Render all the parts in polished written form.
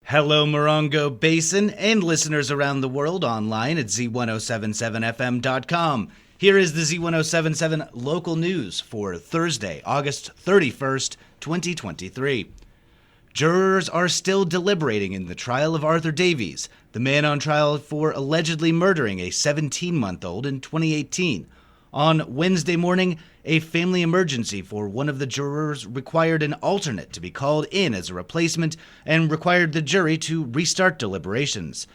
Hello, Morongo Basin and listeners around the world online at Z107.7fm.com. Here is the Z107.7 local news for Thursday, August 31st, 2023. Jurors are still deliberating in the trial of Arthur Davies, the man on trial for allegedly murdering a 17-month-old in 2018. On Wednesday morning, a family emergency for one of the jurors required an alternate to be called in as a replacement and required the jury to restart deliberations.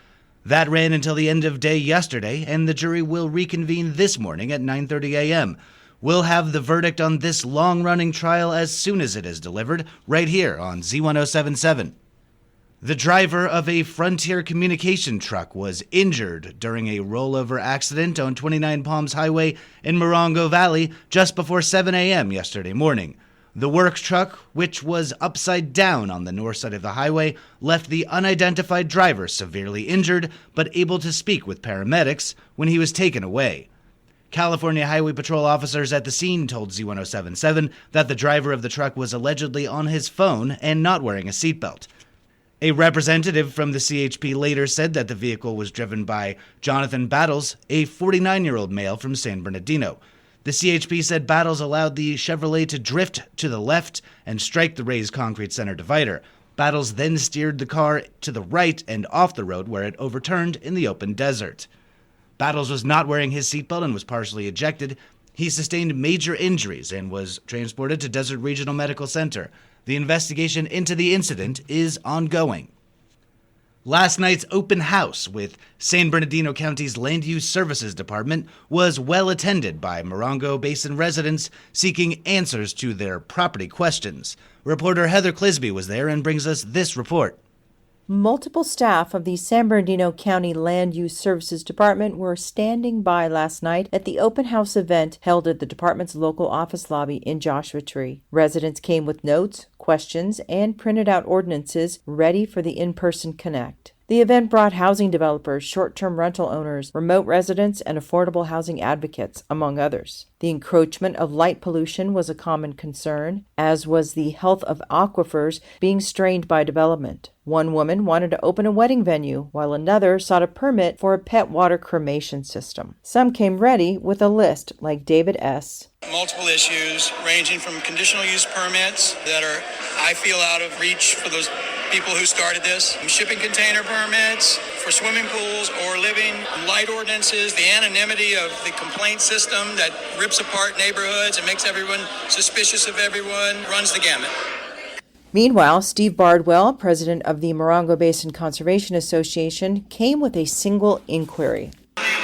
That ran until the end of day yesterday, and the jury will reconvene this morning at 9:30 a.m. We'll have the verdict on this long-running trial as soon as it is delivered, right here on Z107.7. The driver of a Frontier communication truck was injured during a rollover accident on 29 Palms Highway in Morongo Valley just before 7 a.m. yesterday morning. The work truck, which was upside down on the north side of the highway, left the unidentified driver severely injured but able to speak with paramedics when he was taken away. California Highway Patrol officers at the scene told Z107.7 that the driver of the truck was allegedly on his phone and not wearing a seatbelt. A representative from the CHP later said that the vehicle was driven by Jonathan Battles, a 49-year-old male from San Bernardino. The CHP said Battles allowed the Chevrolet to drift to the left and strike the raised concrete center divider. Battles then steered the car to the right and off the road where it overturned in the open desert. Battles was not wearing his seatbelt and was partially ejected. He sustained major injuries and was transported to Desert Regional Medical Center. The investigation into the incident is ongoing. Last night's open house with San Bernardino County's Land Use Services Department was well attended by Morongo Basin residents seeking answers to their property questions. Reporter Heather Clisby was there and brings us this report. Multiple staff of the San Bernardino County Land Use Services Department were standing by last night at the open house event held at the department's local office lobby in Joshua Tree. Residents came with notes, questions, and printed out ordinances ready for the in-person connect. The event brought housing developers, short-term rental owners, remote residents, and affordable housing advocates, among others. The encroachment of light pollution was a common concern, as was the health of aquifers being strained by development. One woman wanted to open a wedding venue, while another sought a permit for a pet water cremation system. Some came ready with a list, like David S. Multiple issues ranging from conditional use permits that are, I feel, out of reach for those people who started this, shipping container permits for swimming pools or living, light ordinances, the anonymity of the complaint system that rips apart neighborhoods and makes everyone suspicious of everyone, runs the gamut. Meanwhile, Steve Bardwell, president of the Morongo Basin Conservation Association, came with a single inquiry.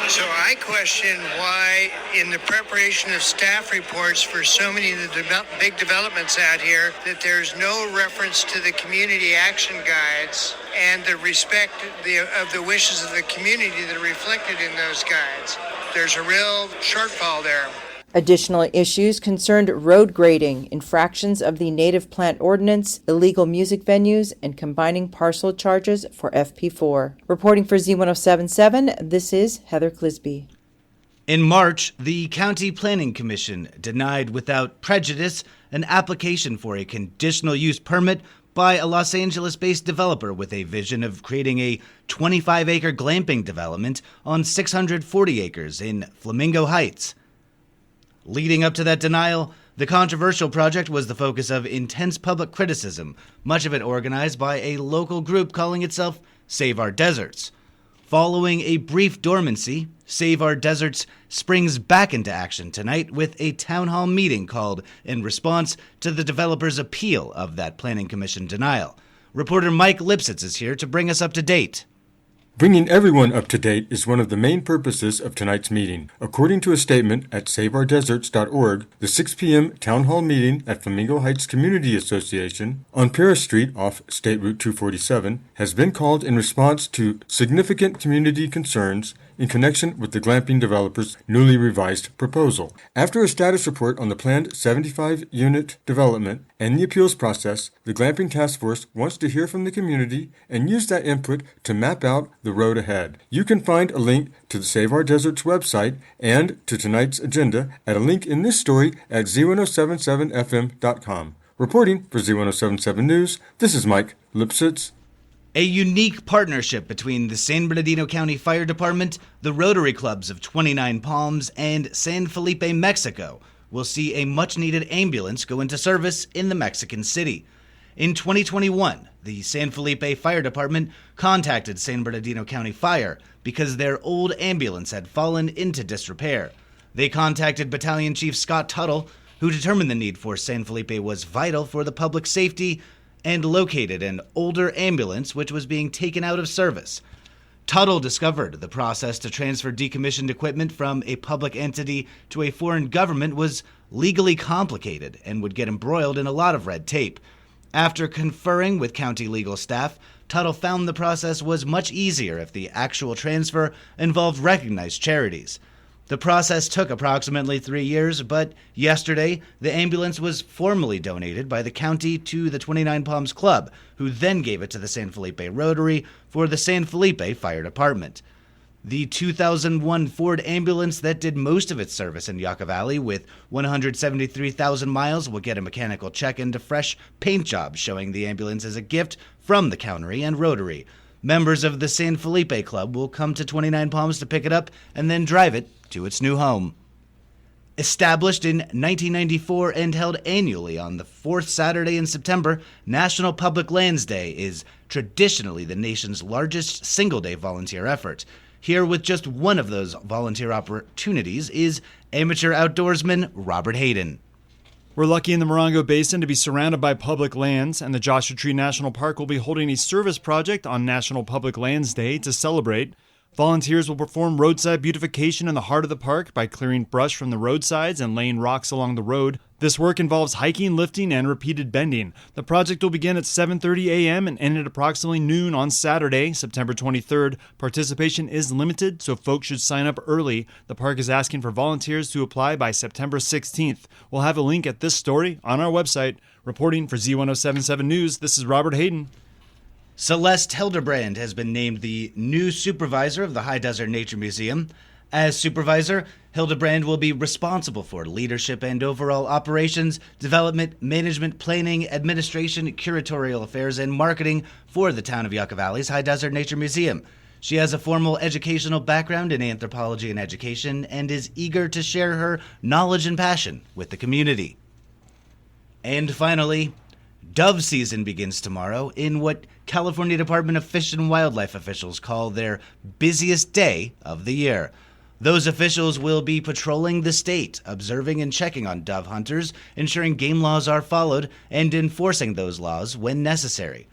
So I question why, in the preparation of staff reports for so many of the big developments out here, that there's no reference to the community action guides and the respect of the wishes of the community that are reflected in those guides. There's a real shortfall there. Additional issues concerned road grading, infractions of the native plant ordinance, illegal music venues, and combining parcel charges for FP4. Reporting for Z107.7, this is Heather Clisby. In March, the County Planning Commission denied without prejudice an application for a conditional use permit by a Los Angeles-based developer with a vision of creating a 25-acre glamping development on 640 acres in Flamingo Heights. Leading up to that denial, the controversial project was the focus of intense public criticism, much of it organized by a local group calling itself Save Our Deserts. Following a brief dormancy, Save Our Deserts springs back into action tonight with a town hall meeting called in response to the developer's appeal of that Planning Commission denial. Reporter Mike Lipsitz is here to bring us up to date. Bringing everyone up to date is one of the main purposes of tonight's meeting. According to a statement at SaveOurDeserts.org, the 6 p.m. Town Hall meeting at Flamingo Heights Community Association on Paris Street off State Route 247 has been called in response to significant community concerns in connection with the glamping developer's newly revised proposal. After a status report on the planned 75-unit development and the appeals process, the glamping task force wants to hear from the community and use that input to map out the road ahead. You can find a link to the Save Our Deserts website and to tonight's agenda at a link in this story at Z107.7fm.com. Reporting for Z107.7 News, this is Mike Lipsitz. A unique partnership between the San Bernardino County Fire Department, the Rotary Clubs of 29 Palms, and San Felipe, Mexico will see a much-needed ambulance go into service in the Mexican city. In 2021, the San Felipe Fire Department contacted San Bernardino County Fire because their old ambulance had fallen into disrepair. They contacted Battalion Chief Scott Tuttle, who determined the need for San Felipe was vital for the public safety, and located an older ambulance which was being taken out of service. Tuttle discovered the process to transfer decommissioned equipment from a public entity to a foreign government was legally complicated and would get embroiled in a lot of red tape. After conferring with county legal staff, Tuttle found the process was much easier if the actual transfer involved recognized charities. The process took approximately 3 years, but yesterday, the ambulance was formally donated by the county to the 29 Palms Club, who then gave it to the San Felipe Rotary for the San Felipe Fire Department. The 2001 Ford ambulance that did most of its service in Yucca Valley with 173,000 miles will get a mechanical check and a fresh paint job showing the ambulance as a gift from the county and Rotary. Members of the San Felipe Club will come to 29 Palms to pick it up and then drive it to its new home. Established in 1994 and held annually on the fourth Saturday in September, National Public Lands Day is traditionally the nation's largest single-day volunteer effort. Here with just one of those volunteer opportunities is amateur outdoorsman Robert Hayden. We're lucky in the Morongo Basin to be surrounded by public lands, and the Joshua Tree National Park will be holding a service project on National Public Lands Day to celebrate. Volunteers will perform roadside beautification in the heart of the park by clearing brush from the roadsides and laying rocks along the road. This work involves hiking, lifting, and repeated bending. The project will begin at 7:30 a.m. and end at approximately noon on Saturday, September 23rd. Participation is limited, so folks should sign up early. The park is asking for volunteers to apply by September 16th. We'll have a link at this story on our website. Reporting for Z107.7 News, this is Robert Hayden. Celeste Hildebrand has been named the new supervisor of the High Desert Nature Museum. As supervisor, Hildebrand will be responsible for leadership and overall operations, development, management, planning, administration, curatorial affairs, and marketing for the town of Yucca Valley's High Desert Nature Museum. She has a formal educational background in anthropology and education and is eager to share her knowledge and passion with the community. And finally, dove season begins tomorrow in what California Department of Fish and Wildlife officials call their busiest day of the year. Those officials will be patrolling the state, observing and checking on dove hunters, ensuring game laws are followed, and enforcing those laws when necessary.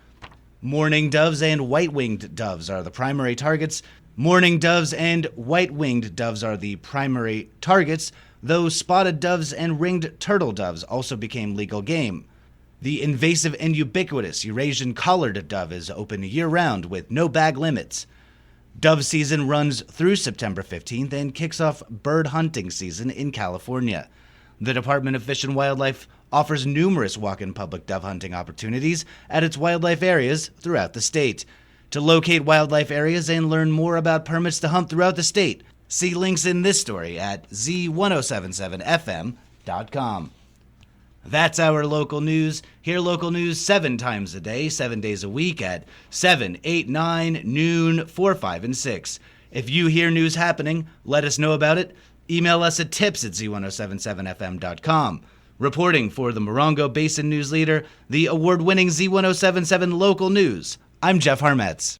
Mourning doves and white-winged doves are the primary targets. Mourning doves and white-winged doves are the primary targets, though spotted doves and ringed turtle doves also became legal game. The invasive and ubiquitous Eurasian collared dove is open year-round with no bag limits. Dove season runs through September 15th and kicks off bird hunting season in California. The Department of Fish and Wildlife offers numerous walk-in public dove hunting opportunities at its wildlife areas throughout the state. To locate wildlife areas and learn more about permits to hunt throughout the state, see links in this story at Z107.7fm.com. That's our local news. Hear local news 7 times a day, 7 days a week at 7, 8, 9, noon, 4, 5, and 6. If you hear news happening, let us know about it. Email us at tips@z1077fm.com. Reporting for the Morongo Basin News Leader, the award-winning Z1077 Local News, I'm Jeff Harmetz.